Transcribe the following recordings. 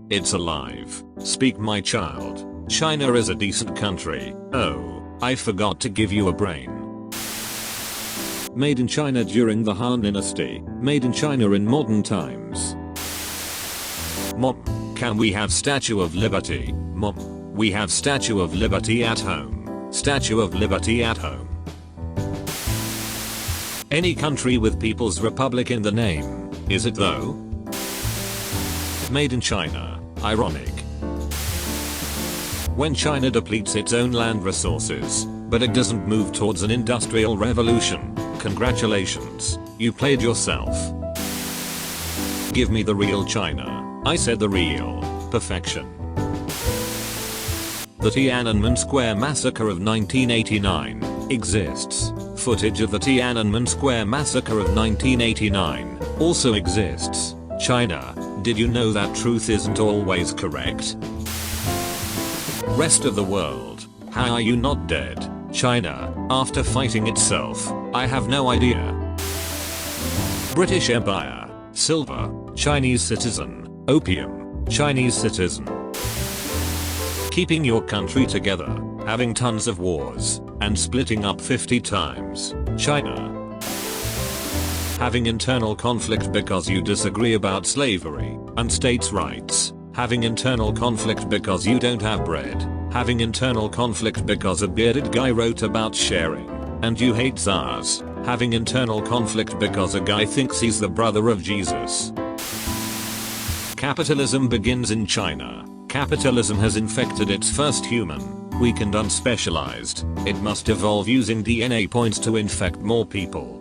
It's alive. Speak, my child. China is a decent country. Oh, I forgot to give you a brain. Made in China during the Han Dynasty. Made in China in modern times. Mom, can we have Statue of Liberty? Mom, we have Statue of Liberty at home. Statue of Liberty at home. Any country with People's Republic in the name. Is it though? Made in China. Ironic. When China depletes its own land resources, but it doesn't move towards an industrial revolution. Congratulations, you played yourself. Give me the real China. I said the real. Perfection. The Tiananmen Square Massacre of 1989 exists. Footage of the Tiananmen Square Massacre of 1989 also exists. China, did you know that truth isn't always correct? Rest of the world, how are you not dead? China, after fighting itself, I have no idea. British Empire, silver, Chinese citizen, opium, Chinese citizen. Keeping your country together, having tons of wars, and splitting up 50 times, China. Having internal conflict because you disagree about slavery and states' rights. Having internal conflict because you don't have bread. Having internal conflict because a bearded guy wrote about sharing, and you hate czars. Having internal conflict because a guy thinks he's the brother of Jesus. Capitalism begins in China. Capitalism has infected its first human, weak and unspecialized. It must evolve using DNA points to infect more people.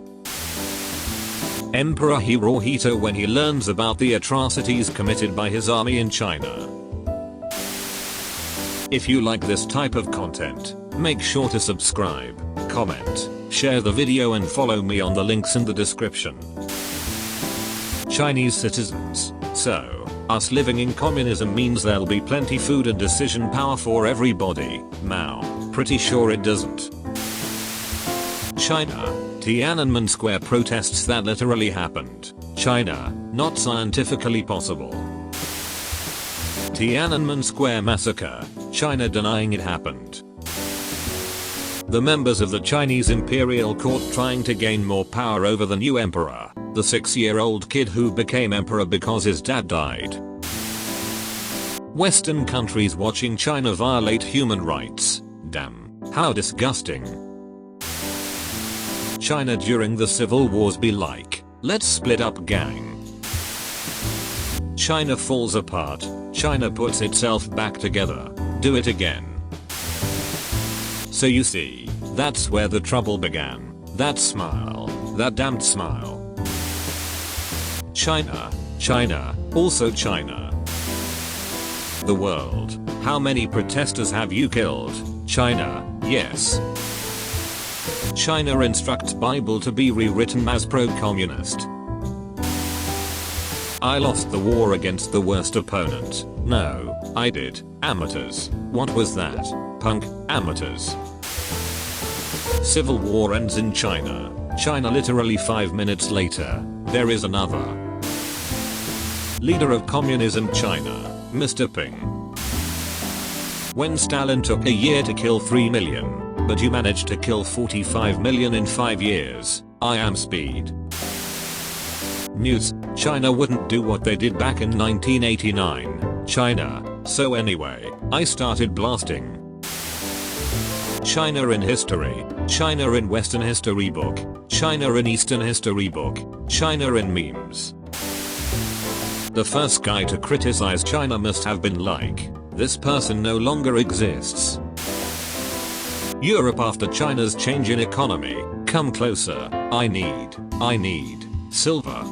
Emperor Hirohito when he learns about the atrocities committed by his army in China. If you like this type of content, make sure to subscribe, comment, share the video and follow me on the links in the description. Chinese citizens. So, us living in communism means there'll be plenty food and decision power for everybody. Mao, pretty sure it doesn't. China. Tiananmen Square protests that literally happened. China, not scientifically possible. Tiananmen Square massacre, China denying it happened. The members of the Chinese imperial court trying to gain more power over the new emperor, the 6-year-old kid who became emperor because his dad died. Western countries watching China violate human rights. Damn, how disgusting. China during the civil wars be like, let's split up gang. China falls apart, China puts itself back together, do it again. So you see, that's where the trouble began, that smile, that damned smile. China, China, also China. The world, how many protesters have you killed? China, yes. China instructs Bible to be rewritten as pro-communist. I lost the war against the worst opponent. No, I did. Amateurs. What was that? Punk, amateurs. Civil war ends in China. China literally 5 minutes later, there is another. Leader of communism China, Mr. Ping. When Stalin took a year to kill 3 million. But you managed to kill 45 million in 5 years. I am speed. News. China wouldn't do what they did back in 1989. China. So anyway, I started blasting. China in history. China in Western history book. China in Eastern history book. China in memes. The first guy to criticize China must have been like, this person no longer exists. Europe after China's change in economy, come closer, I need silver.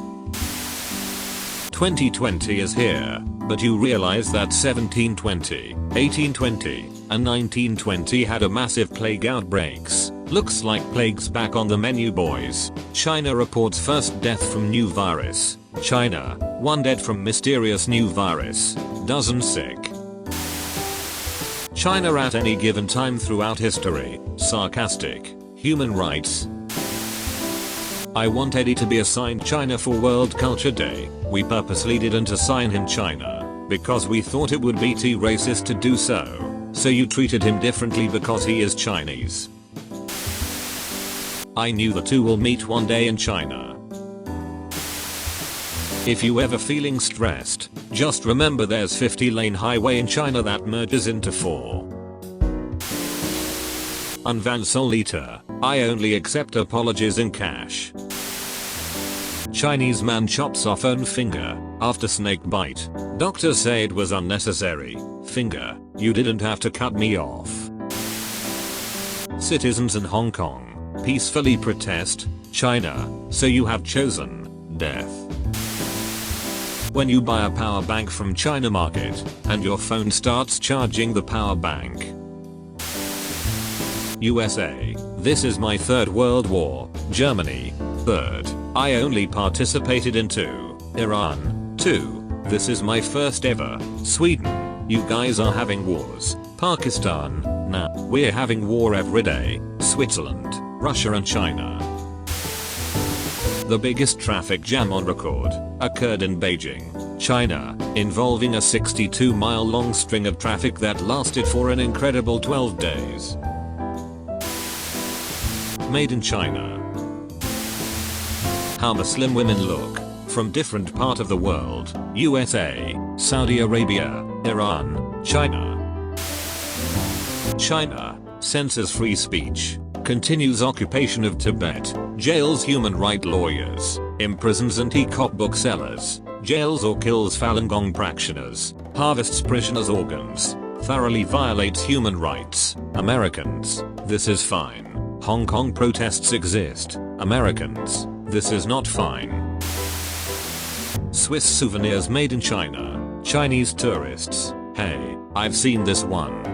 2020 is here, but you realize that 1720, 1820, and 1920 had a massive plague outbreaks. Looks like plague's back on the menu boys. China reports first death from new virus. China, 1 dead from mysterious new virus, dozen sick. China at any given time throughout history, sarcastic, human rights. I want Eddie to be assigned China for World Culture Day, we purposely didn't assign him China. because we thought it would be too racist to do so. So you treated him differently because he is Chinese. I knew the two will meet one day in China. If you ever feeling stressed, just remember there's 50-lane highway in China that merges into 4. Un van solita, I only accept apologies in cash. Chinese man chops off own finger after snake bite. Doctor say it was unnecessary. Finger, you didn't have to cut me off. Citizens in Hong Kong peacefully protest. China, so you have chosen death. When you buy a power bank from China market and your phone starts charging the power bank. USA, this is my third world war. Germany, third, I only participated in 2. Iran, 2, this is my first ever. Sweden, you guys are having wars. Pakistan, nah, we're having war every day. Switzerland, Russia and China. The biggest traffic jam on record occurred in Beijing, China, involving a 62-mile-long string of traffic that lasted for an incredible 12 days. Made in China. How Muslim women look from different part of the world: USA, Saudi Arabia, Iran, China. China censors free speech, continues occupation of Tibet, jails human rights lawyers, imprisons anti-cop booksellers, jails or kills Falun Gong practitioners, harvests prisoners' organs, thoroughly violates human rights. Americans, this is fine. Hong Kong protests exist. Americans, this is not fine. Swiss souvenirs made in China. Chinese tourists, hey, I've seen this one.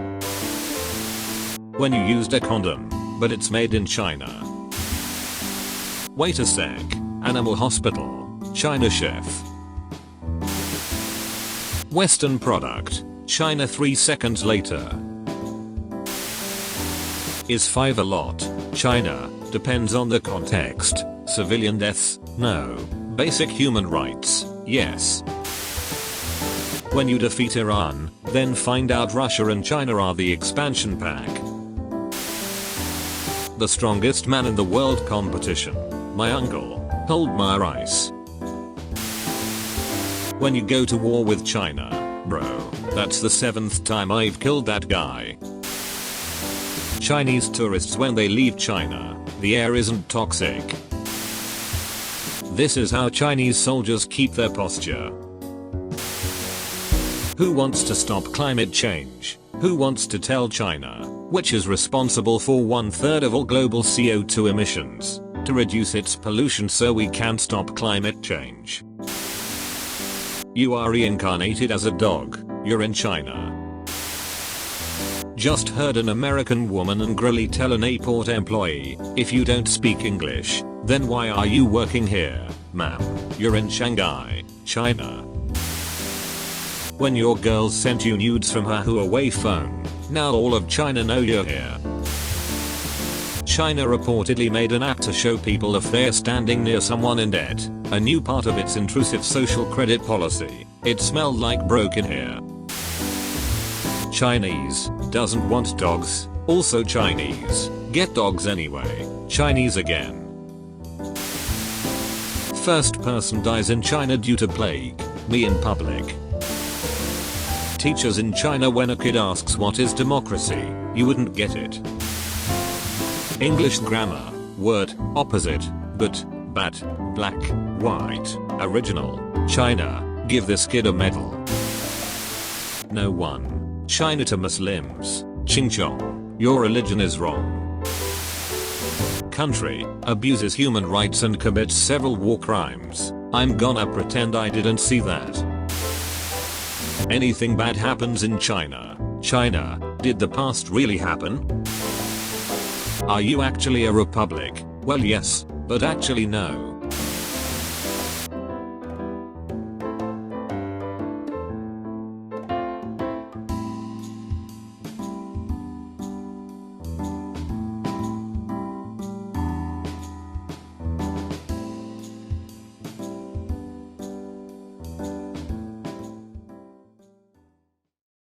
When you used a condom, but it's made in China. Wait a sec, animal hospital, China chef. Western product, China 3 seconds later. Is 5 a lot? China, depends on the context. Civilian deaths, no. Basic human rights, yes. When you defeat Iran, then find out Russia and China are the expansion pack. The strongest man in the world competition. My uncle, hold my rice. When you go to war with China, bro, that's the 7th time I've killed that guy. Chinese tourists when they leave China, the air isn't toxic. This is how Chinese soldiers keep their posture. Who wants to stop climate change? Who wants to tell China, which is responsible for 1/3 of all global CO2 emissions, to reduce its pollution so we can stop climate change? You are reincarnated as a dog, you're in China. Just heard an American woman angrily tell an airport employee, if you don't speak English, then why are you working here, ma'am? You're in Shanghai, China. When your girl sent you nudes from her Huawei phone, now all of China know you're here. China reportedly made an app to show people if they're standing near someone in debt, a new part of its intrusive social credit policy. It smelled like broke in here. Chinese, doesn't want dogs, also Chinese, get dogs anyway, Chinese again. First person dies in China due to plague, me in public. Teachers in China when a kid asks what is democracy, you wouldn't get it. English grammar, word, opposite, but, bat, black, white, original, China, give this kid a medal. No one. China to Muslims, Ching Chong, your religion is wrong. Country, abuses human rights and commits several war crimes, I'm gonna pretend I didn't see that. Anything bad happens in China. China, did the past really happen? Are you actually a republic? Well yes, but actually no.